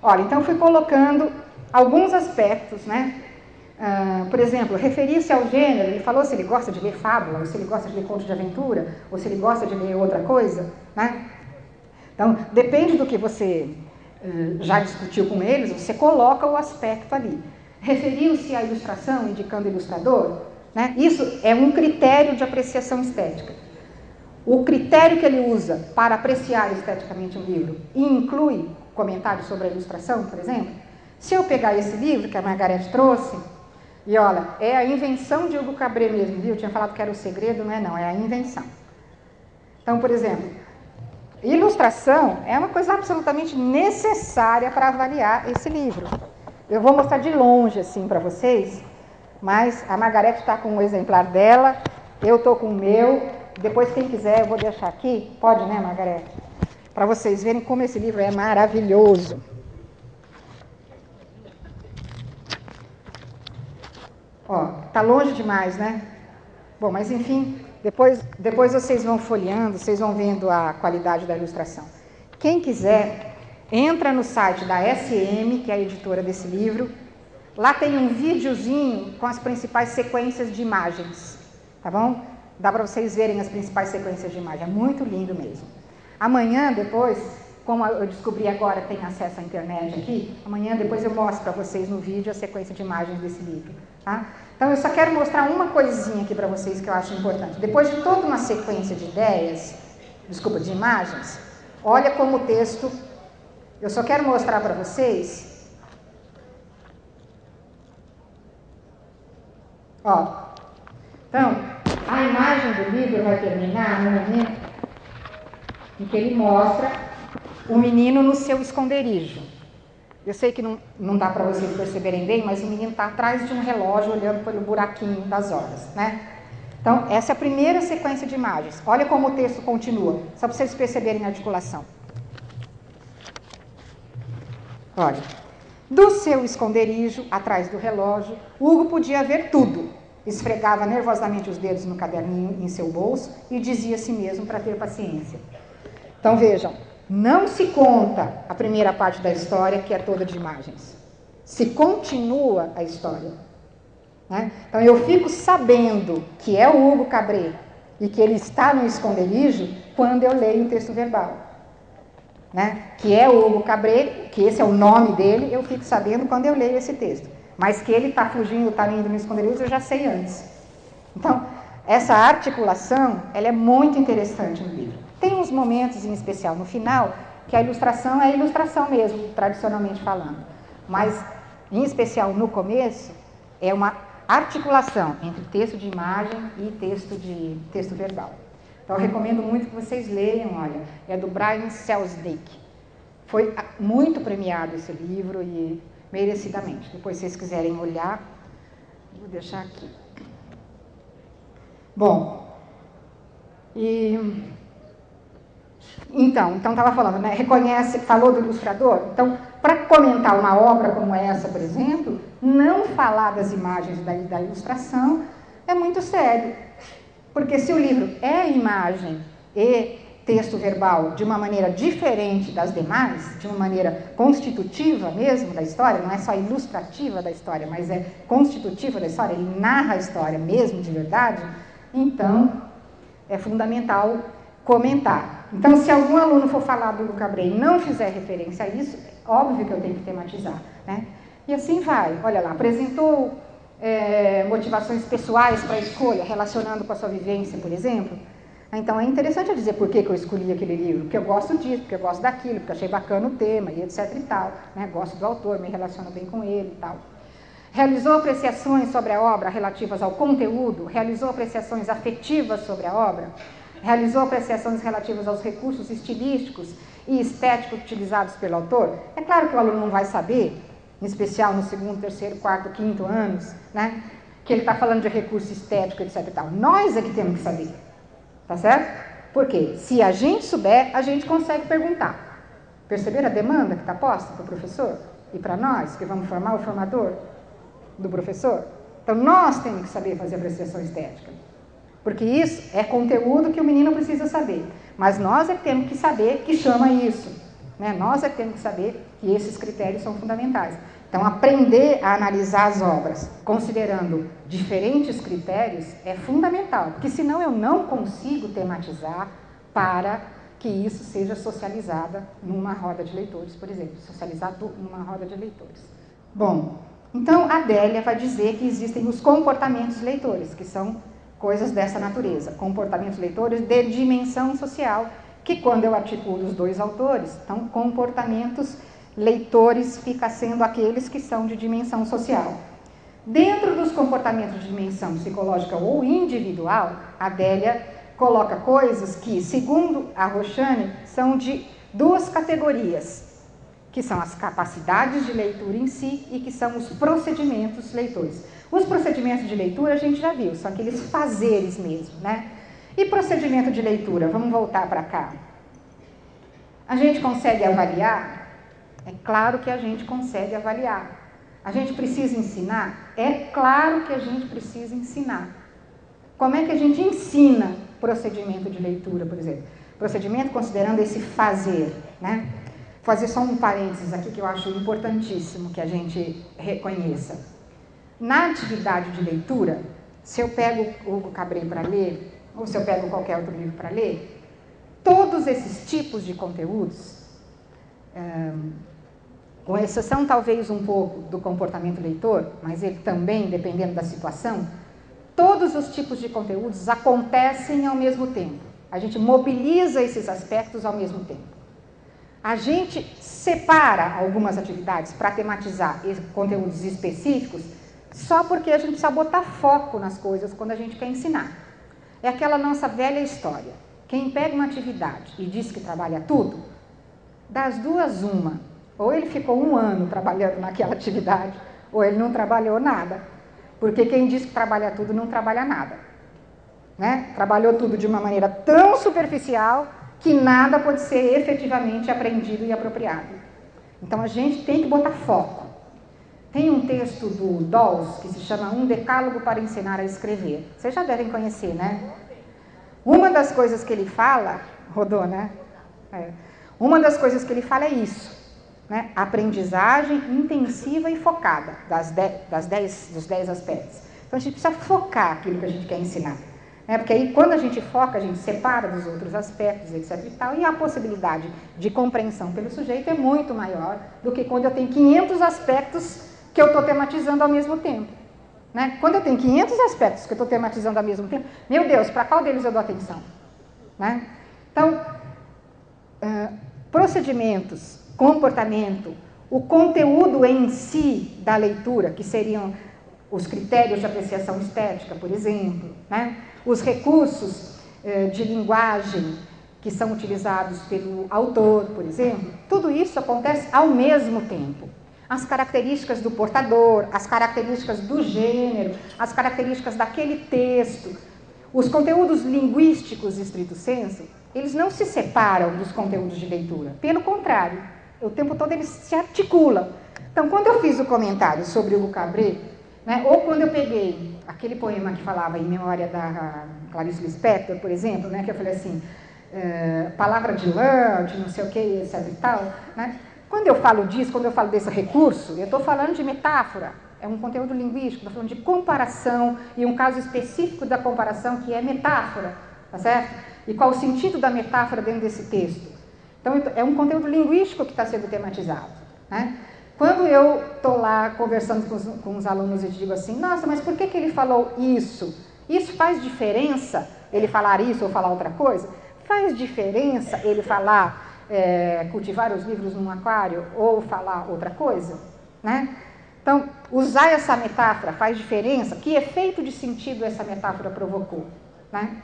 Olha, então fui colocando alguns aspectos, né? Por exemplo, referir-se ao gênero, ele falou se ele gosta de ler fábula, ou se ele gosta de ler conto de aventura, ou se ele gosta de ler outra coisa, né? Então, depende do que você já discutiu com eles, você coloca o aspecto ali. Referiu-se à ilustração, indicando ilustrador, né? Isso é um critério de apreciação estética. O critério que ele usa para apreciar esteticamente um livro inclui comentários sobre a ilustração, por exemplo. Se eu pegar esse livro que a Margareth trouxe, e olha, é a invenção de Hugo Cabret mesmo, viu? Eu tinha falado que era o segredo, não é não, é a invenção. Então, por exemplo, ilustração é uma coisa absolutamente necessária para avaliar esse livro. Eu vou mostrar de longe assim para vocês, mas a Margareth está com um exemplar dela, eu estou com o meu, depois quem quiser eu vou deixar aqui, pode, né, Margareth? Para vocês verem como esse livro é maravilhoso. Ó, tá longe demais, né? Bom, mas enfim, depois vocês vão folheando, vocês vão vendo a qualidade da ilustração. Quem quiser, entra no site da SM, que é a editora desse livro. Lá tem um videozinho com as principais sequências de imagens, tá bom? Dá para vocês verem as principais sequências de imagem, é muito lindo mesmo. Amanhã, depois, como eu descobri agora, tem acesso à internet aqui, amanhã depois eu mostro para vocês no vídeo a sequência de imagens desse livro, tá? Então eu só quero mostrar uma coisinha aqui para vocês que eu acho importante. Depois de toda uma sequência de ideias, de imagens, olha como o texto, eu só quero mostrar para vocês, ó, então, a imagem do livro vai terminar no momento em que ele mostra o menino no seu esconderijo. Eu sei que não dá para vocês perceberem bem, mas o menino está atrás de um relógio olhando pelo buraquinho das horas, né? Então, essa é a primeira sequência de imagens. Olha como o texto continua, só para vocês perceberem a articulação. Olha, do seu esconderijo, atrás do relógio, Hugo podia ver tudo. Esfregava nervosamente os dedos no caderninho em seu bolso e dizia a si mesmo para ter paciência. Então, vejam, não se conta a primeira parte da história, que é toda de imagens. Se continua a história, né? Então, eu fico sabendo que é o Hugo Cabret e que ele está no esconderijo quando eu leio o texto verbal, né? Que é o Hugo Cabret, que esse é o nome dele, eu fico sabendo quando eu leio esse texto. Mas que ele está fugindo, está indo no esconderijo, eu já sei antes. Então, essa articulação, ela é muito interessante no livro. Tem uns momentos, em especial no final, que a ilustração é a ilustração mesmo, tradicionalmente falando. Mas, em especial no começo, é uma articulação entre texto de imagem e texto verbal. Então, eu recomendo muito que vocês leiam, olha, é do Brian Selznick. Foi muito premiado esse livro e merecidamente. Depois, se vocês quiserem olhar, vou deixar aqui. Bom, então estava falando, né? Falou do ilustrador. Então, para comentar uma obra como essa, por exemplo, não falar das imagens da ilustração é muito sério. Porque se o livro é imagem e texto verbal de uma maneira diferente das demais, de uma maneira constitutiva mesmo da história, não é só ilustrativa da história, mas é constitutiva da história, ele narra a história mesmo de verdade, então é fundamental comentar. Então, se algum aluno for falar do Hugo Cabret e não fizer referência a isso, é óbvio que eu tenho que tematizar, né? E assim vai. Olha lá, apresentou motivações pessoais para a escolha, relacionando com a sua vivência, por exemplo. Então, é interessante eu dizer por que eu escolhi aquele livro, porque eu gosto disso, porque eu gosto daquilo, porque eu achei bacana o tema, e etc e tal, né? Gosto do autor, me relaciono bem com ele e tal. Realizou apreciações sobre a obra relativas ao conteúdo, realizou apreciações afetivas sobre a obra, realizou apreciações relativas aos recursos estilísticos e estéticos utilizados pelo autor. É claro que o aluno não vai saber, em especial no segundo, terceiro, quarto, quinto anos, né, que ele está falando de recurso estético, etc e tal. Nós é que temos que saber, tá certo? Porque se a gente souber, a gente consegue perguntar. Perceberam a demanda que está posta para o professor? E para nós, que vamos formar o formador do professor? Então, nós temos que saber fazer apreciação estética. Porque isso é conteúdo que o menino precisa saber. Mas nós é que temos que saber que chama isso. né? Nós é que temos que saber que esses critérios são fundamentais. Então, aprender a analisar as obras considerando diferentes critérios é fundamental, porque senão eu não consigo tematizar para que isso seja socializada numa roda de leitores, por exemplo, socializado numa roda de leitores. Bom, então a Adélia vai dizer que existem os comportamentos leitores, que são coisas dessa natureza, comportamentos leitores de dimensão social, que quando eu articulo os dois autores, então comportamentos leitores fica sendo aqueles que são de dimensão social. Dentro dos comportamentos de dimensão psicológica ou individual, a Adélia coloca coisas que, segundo a Roxane, são de duas categorias, que são as capacidades de leitura em si e que são os procedimentos leitores. Os procedimentos de leitura a gente já viu, são aqueles fazeres mesmo, né? E procedimento de leitura, vamos voltar para cá. A gente consegue avaliar? É claro que a gente consegue avaliar. A gente precisa ensinar? É claro que a gente precisa ensinar. Como é que a gente ensina procedimento de leitura, por exemplo? Procedimento considerando esse fazer, né? Vou fazer só um parênteses aqui que eu acho importantíssimo que a gente reconheça. Na atividade de leitura, se eu pego o Hugo Cabret para ler, ou se eu pego qualquer outro livro para ler, todos esses tipos de conteúdos, com exceção talvez um pouco do comportamento leitor, mas ele também, dependendo da situação, todos os tipos de conteúdos acontecem ao mesmo tempo. A gente mobiliza esses aspectos ao mesmo tempo. A gente separa algumas atividades para tematizar conteúdos específicos só porque a gente precisa botar foco nas coisas quando a gente quer ensinar. É aquela nossa velha história. Quem pega uma atividade e diz que trabalha tudo, das duas uma. Ou ele ficou 1 ano trabalhando naquela atividade, ou ele não trabalhou nada. Porque quem diz que trabalha tudo não trabalha nada. Né? Trabalhou tudo de uma maneira tão superficial que nada pode ser efetivamente aprendido e apropriado. Então a gente tem que botar foco. Tem um texto do Dawes que se chama Um Decálogo para Ensinar a Escrever. Vocês já devem conhecer, né? Uma das coisas que ele fala, rodou, né? Uma das coisas que ele fala é isso, né? Aprendizagem intensiva e focada dos 10 aspectos. Então a gente precisa focar aquilo que a gente quer ensinar. Porque aí quando a gente foca, a gente separa dos outros aspectos, etc. e tal, e a possibilidade de compreensão pelo sujeito é muito maior do que quando eu tenho 500 aspectos que eu estou tematizando ao mesmo tempo. Né? Quando eu tenho 500 aspectos que eu estou tematizando ao mesmo tempo, meu Deus, para qual deles eu dou atenção? Né? Então, procedimentos, comportamento, o conteúdo em si da leitura, que seriam os critérios de apreciação estética, por exemplo, né? Os recursos de linguagem que são utilizados pelo autor, por exemplo, tudo isso acontece ao mesmo tempo. As características do portador, as características do gênero, as características daquele texto, os conteúdos linguísticos, estrito sensu, eles não se separam dos conteúdos de leitura. Pelo contrário, o tempo todo eles se articulam. Então, quando eu fiz o comentário sobre o Hugo Cabret, né, ou quando eu peguei aquele poema que falava em memória da Clarice Lispector, por exemplo, né, que eu falei assim, palavra de lã, de não sei o que, etc e tal, né? Quando eu falo disso, quando eu falo desse recurso, eu estou falando de metáfora, é um conteúdo linguístico, estou falando de comparação, e um caso específico da comparação que é metáfora, tá certo? E qual o sentido da metáfora dentro desse texto? Então, é um conteúdo linguístico que está sendo tematizado, né? Quando eu estou lá conversando com os alunos e digo assim, nossa, mas por que ele falou isso? Isso faz diferença ele falar isso ou falar outra coisa? Faz diferença ele falar cultivar os livros num aquário ou falar outra coisa? Né? Então, usar essa metáfora faz diferença? Que efeito de sentido essa metáfora provocou? Né?